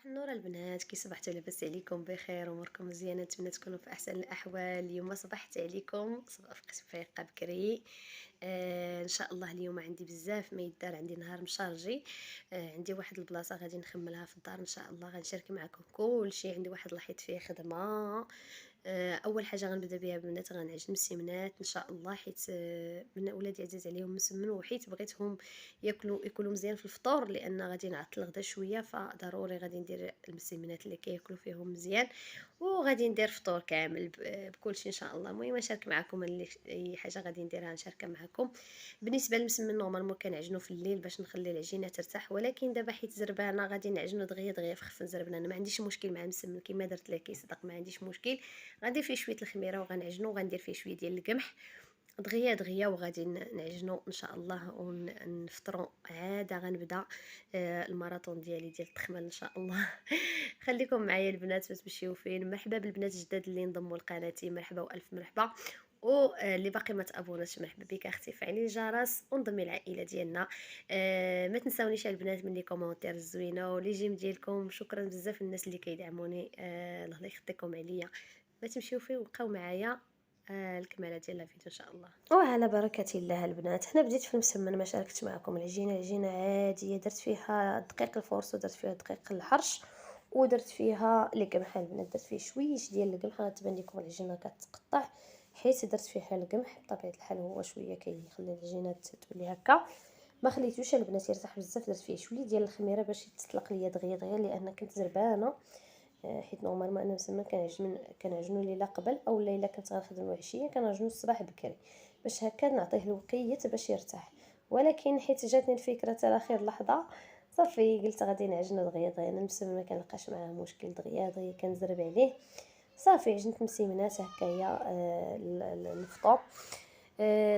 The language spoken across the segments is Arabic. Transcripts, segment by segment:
النور البنات، كي صبحتوا لاباس عليكم بخير؟ اموركم مزيانه؟ نتمنى تكونوا في احسن الاحوال. اليوم صبحت عليكم بقيت فايقه بكري. ان شاء الله اليوم عندي بزاف ما يدار، عندي نهار مشارجي. عندي واحد البلاصه غادي نخملها في الدار ان شاء الله، غنشارك معكم كل شيء. عندي واحد الحيط فيه خدمه. اول حاجه غنبدا بها البنات غنعجن السمنات ان شاء الله، حيت من ولادي عزاز عليهم مسمن، وحيت بغيتهم ياكلوا مزيان في الفطور، لان غادي نعطل غدا شويه، فضروري غادي ندير المسمنات اللي كياكلوا فيهم مزيان، وغادي ندير فطور كامل بكل شيء ان شاء الله. المهم نشارك معكم اي حاجه غادي نديرها نشاركها معكم. بالنسبه للمسمن نورمالمون كنعجنو في الليل باش نخلي العجينه ترتاح، ولكن دابا حيت زربانه غادي نعجنو دغيا دغيا في خف نزربنا. انا ما عنديش مشكل مع المسمن كما درت لك يصدق، ما عنديش مشكل. غندير فيه شويه الخميره وغنعجنو، وغندير فيه شويه ديال القمح دغيا دغيا، وغادي نعجنو ان شاء الله ونفطروا عاده. غنبدا الماراثون ديالي ديال التخمال ان شاء الله. خليكم معايا البنات ما تمشيو فين. مرحبا بالبنات الجداد اللي انضموا لقناتي، مرحبا والف مرحبا. واللي باقي ما تابوناش مرحبا بك اختي، فعلي الجرس وانضمي العائله ديالنا. ما تنساونيش البنات من لي كومونتير الزوينه ولي جيم ديالكم. شكرا بزاف الناس اللي كيدعموني، الله يخليكم عليا. ما تمشيو فين وبقاو معايا الكماله ديال الفيديو ان شاء الله. وعلى بركه الله البنات، هنا بديت في المسمن، ما شاركتش معكم العجينه عاديه. درت فيها دقيق الفورس، ودرت فيها دقيق الحرش، ودرت فيها القمح البنات. درت فيه شويش ديال القمح، غتبان لكم العجينه كتقطع حيت درت فيها القمح. بطبيعه الحال هو شويه كيخلي العجينه تولي هكا. ما خليتوش البنات يرتاح بزاف، درت فيه شويه ديال الخميره باش يتسلق ليا دغيا دغيا، لان كنت زربانه. حيت نورمالمون انا مسمى كنعجنو ليله قبل، او الا كنت غنخدمو عشيه كنعجنو الصباح بكري باش هكا نعطيه الوقيت باش يرتاح. ولكن حيت جاتني الفكره تاع اخر لحظه، صافي قلت غادي نعجنو دغيا دغيا. انا المسمى ما كنلقاش معاه مشكل، دغيا دغيا كنزرب عليه. صافي عجنت مسيمنات هكايا الفطور.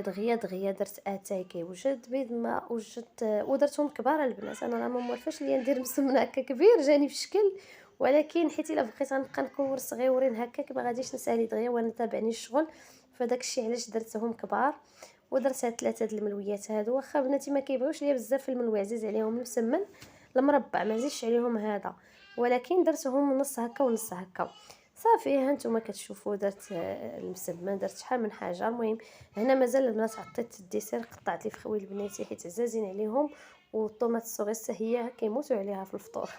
دغيا دغيا درت اتاي كيوجد، بيض ما وجدت، ودرتهم كبار البنات. انا راه ما موالفاش ليا ندير مسمن هكا كبير جاني في شكل، ولكن حيت الا بقيت غنبقى نكور صغيورين هكاك ما غاديش نسالي دغيا وانا تابعني الشغل، فداك الشيء علاش درتهم كبار. ودرت هاد ثلاثه د الملويات هادو، واخا بناتي ما كيبغيوش ليا بزاف الملوي، عزيز عليهم المسمن المربع، ما زيدش عليهم هذا، ولكن درتهم نص هكا ونص هكا. صافي ها نتوما كتشوفوا درت المسمن، درت شحال من حاجه. المهم هنا مازال البنات عطيت الديسير، قطعت لي فخوي البناتي حيت عزازين عليهم. والطوماط الصغير هي كيموتوا عليها في الفطور.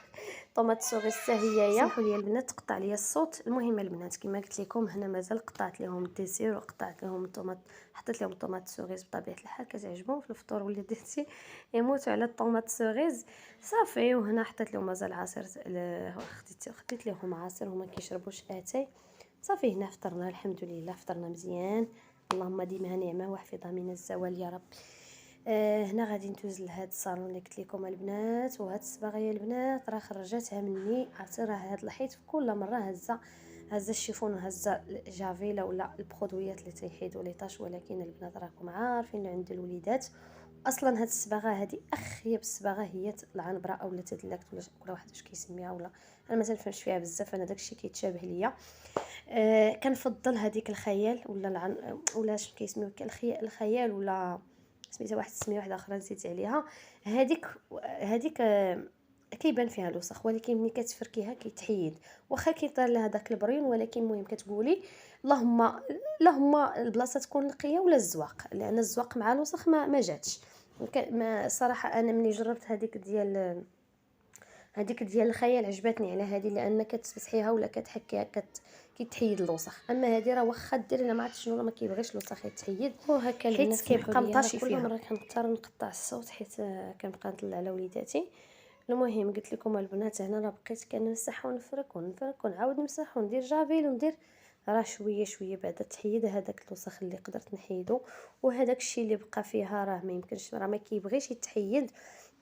طوماط صغير هي سمحوا لي البنات تقطع لي الصوت. المهم البنات كما قلت لكم هنا مازال قطعت لهم الديسير، وقطعت لهم الطوماط، حطيت لهم الطوماط السوغيز بطبيعه الحال كتعجبهم في الفطور، ولا درتي يموتوا على الطوماط السوغيز. صافي وهنا حطيت لهم مازال عصير، خديت لهم عصير، هما كيشربوش اتاي. صافي هنا فطرنا الحمد لله، فطرنا مزيان. اللهم ديمها نعمه وحفظها من الزوال يا رب. هنا غادي ندوز لهاد الصالون اللي قلت لكم البنات، وهاد الصباغه يا البنات راه خرجتها مني. عرفتي راه هاد الحيط كل مره هزه الشيفون وهزه جافيلا ولا البرودويات اللي تيحيدوا لي طاش، ولكن البنات راكم عارفين عند الوليدات اصلا هاد الصباغه هادي اخيب الصباغه هي العنبره او تدلكت ولا كل واحد واش كيسميها، ولا انا ما تنفهمش فيها بزاف. انا داكشي كيتشابه ليا. كنفضل هذيك الخيال ولا ولا شنو كيسميو الخيال، ولا سميتها واحد السميه واحده اخرى نسيت عليها. هذيك كيبان فيها الوسخ، ولكن ملي كتفركيها كيتحيد. واخا كيطير لها داك البريون، ولكن المهم كتقولي اللهم البلاصه تكون نقيه ولا الزواق، لان الزواق مع الوسخ ما جاتش. ما صراحه انا ملي جربت هذيك ديال الخيال عجبتني على هذه، لان كتمسحيها ولا كتحكيها كيتحيد الوسخ. اما هذه راه واخا ديري انا ما عرفت شنو، ما كيبغيش الوسخ يتحيد، وهكا حيت كيبقى مطاشي فيها. كل مره كنختار نقطع الصوت حيت كنبقى نطلع على وليداتي. المهم قلت لكم البنات هنا راه بقيت كنمسح ونفرك ونعاود نمسح وندير جافيل وندير، راه شويه شويه بعدا تحيد هذاك الوسخ اللي قدرت نحيدو. وهذاك الشيء اللي بقى فيها راه ما يمكنش، راه ما كيبغيش يتحيد.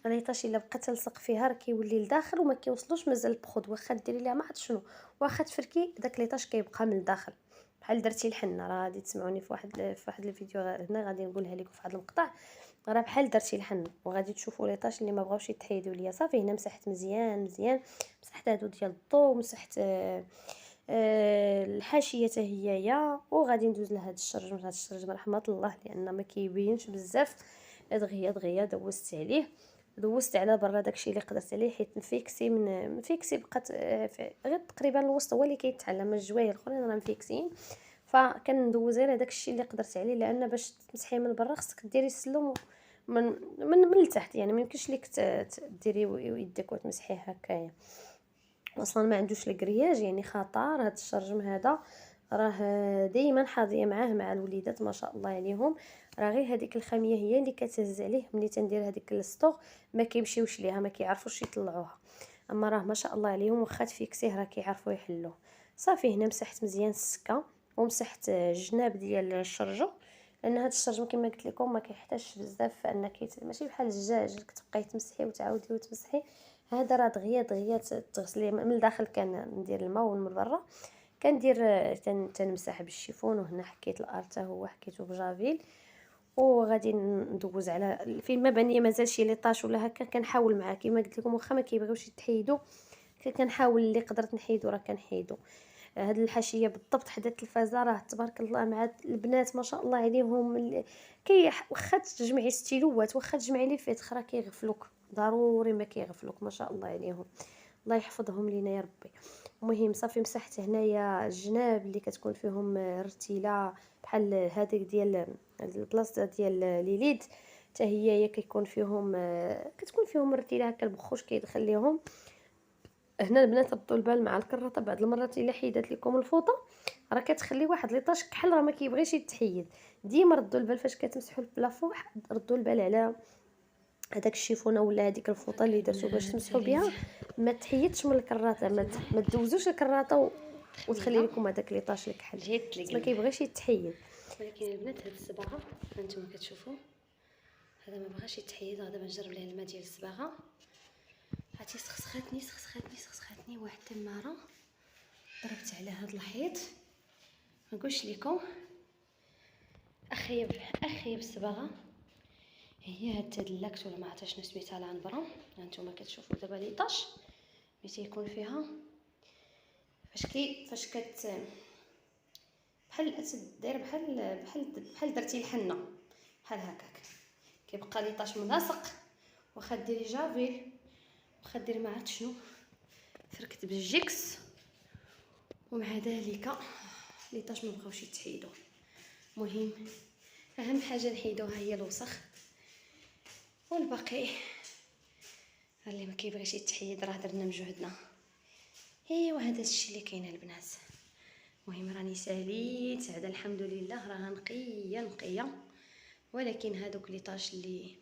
ريطاش الا بقى تلصق فيها راه كيولي لداخل وما كيوصلوش مازال البخود، واخا ديري ليها ما عرفت شنو، واخا تفركي داك ليطاش كيبقى من الداخل بحال درتي الحنه. راه غادي تسمعوني في واحد الفيديو هنا غادي نقولها لكم في واحد المقطع، راه بحال درتي الحنه وغادي تشوفوا ليطاش اللي ما بغاوش يتحيدوا ليا. صافي هنا مسحت مزيان مزيان، مسحت هادو ديال الضو، مسحت الحاشيه حتى هيايا. وغادي ندوز لهاد الشرج رحمه الله، لان ما كيبينش بزاف. دغيا دغيا دوزت عليه دوزت على برا داكشي اللي قدرت عليه، حيت مفيكسي مفيكسي بقات غير تقريبا الوسط هو اللي كيتعلم، الجوايه الاخرين راه مفيكسين. فكندوز غير هداك الشيء اللي قدرت عليه، لان باش تمسحيه من برا خصك ديري السلم من التحت، يعني ما يمكنش ليك ديري يدك وتمسحيه هكايا. اصلا ما عندوش الكرياج، يعني خطر هذا الشرجم هذا، راه ديما حاضيه معاه مع الوليدات ما شاء الله عليهم. راه غير هذيك الخاميه هي اللي كتهز عليه، ملي تندير هذيك السطوغ ما كيمشيوش ليها، ما كيعرفوش يطلعوها. اما راه ما شاء الله عليهم واخا تفيكسيه راه كيعرفوا يحلوه. صافي هنا مسحت مزيان السكه ومسحت الجناب ديال الشرجم، لان هذا الشرجم كما قلت لكم ما كيحتاجش بزاف انك ماشي بحال الدجاج كتبقاي تمسحي وتعاودي وتمسحي. هذا راه دغيا دغيا تغسليه من الداخل. كندير الماء ومن برا كندير تنمسح بالشيفون، وهنا حكيت الارض حتى هو حكيته بجافيل. وغادي ندوز على فين ما بان لي مازال شي ليطاج ولا هكا، كنحاول معاه كما قلت لكم واخا ما كيبغيوش يتحيدوا، كنحاول اللي قدرت نحيدو راه كنحيدو. هاد الحاشيه بالضبط حدا التلفازه راه تبارك الله مع البنات ما شاء الله عليهم واخا تجمعي ستيلوات واخا تجمعي لي فيتخ راه كيغفلوك، ضروري ما كيغفلوك ما شاء الله عليهم. الله يحفظهم لينا يا ربي. المهم صافي مسحت هنايا الجناب اللي كتكون فيهم رتيله بحال هذيك ديال البلاصه ديال ليليد، حتى هي كيكون فيهم كتكون فيهم رتيله هكا البخوش كيدخل ليهم. هنا البنات ردوا البال مع الكراطه، بعض المرات الا حيدت لكم الفوطه راه كتخلي واحد ليطاش كحل راه ما كيبغيش يتحيد. ديما ردوا البال فاش كتمسحوا البلافو، ردوا البال على هذاك الشيفونه ولا هذيك الفوطه اللي درتو باش تمسحوا بها، ما تحيدش من الكراطه، ما تدوزوش الكراطه وتخلي لكم هذاك ليطاش الكحل، ما كيبغيش يتحيد. ولكن البنات هاد الصباغه هانتوما كتشوفوا هذا ما بغاش يتحيد. غدا نجرب ليه الماء ديال الصباغه. عرفتي سخسخاتني واحد التماره ضربت على هذا الحيط. ما نقولش لكم اخيب الصباغه هي هاد تدلكت ولا ما عرفتش شنو سميتها العنبره. هانتوما كتشوفوا دابا ليطاش ملي تيكون فيها فاش بحال داير بحال درتي الحنه بحال هكاك، كيبقى ليطاش ملاصق. واخا ديري جافيل واخا ديري ما عرفت شنو فركت بالجيكس، ومع ذلك ليطاش ما بغاوش يتحيدوا. مهم اهم حاجه نحيدوها هي الوسخ، والباقي اللي ما كيبغيش يتحيد راه درنا مجهدنا. ايوا هذا الشيء اللي كاين البنات. المهم راني ساليت عاد الحمد لله راه نقيه، ولكن هذوك ليطاش اللي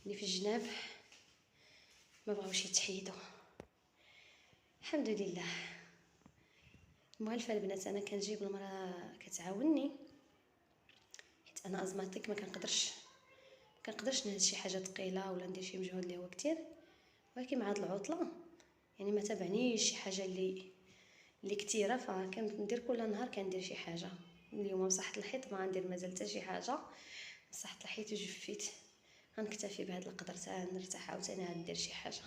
في الجناب ما بغاوش يتحيدوا الحمد لله. موالفه البنات انا كنجيب المراه كتعاونني، حيت انا ازماتيك ما كنقدرش نهز شي حاجه ثقيله ولا ندير شي مجهود اللي هو كتير. ولكن مع هاد العطله يعني ما تابعنيش شي حاجه اللي كثيره، فكندير كل نهار كندير شي حاجه. اليوم مسحت الحيط ما غندير مازال حتى شي حاجه، مسحت الحيط وجفيت. غنكتفي بهذا القدر حتى نرتاح عاوتاني غندير شي حاجه.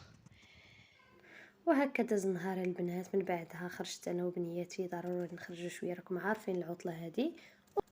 وهكا داز النهار البنات. من بعدها خرجت انا وبنياتي، ضروري نخرجوا شويه، راكم عارفين العطله هذه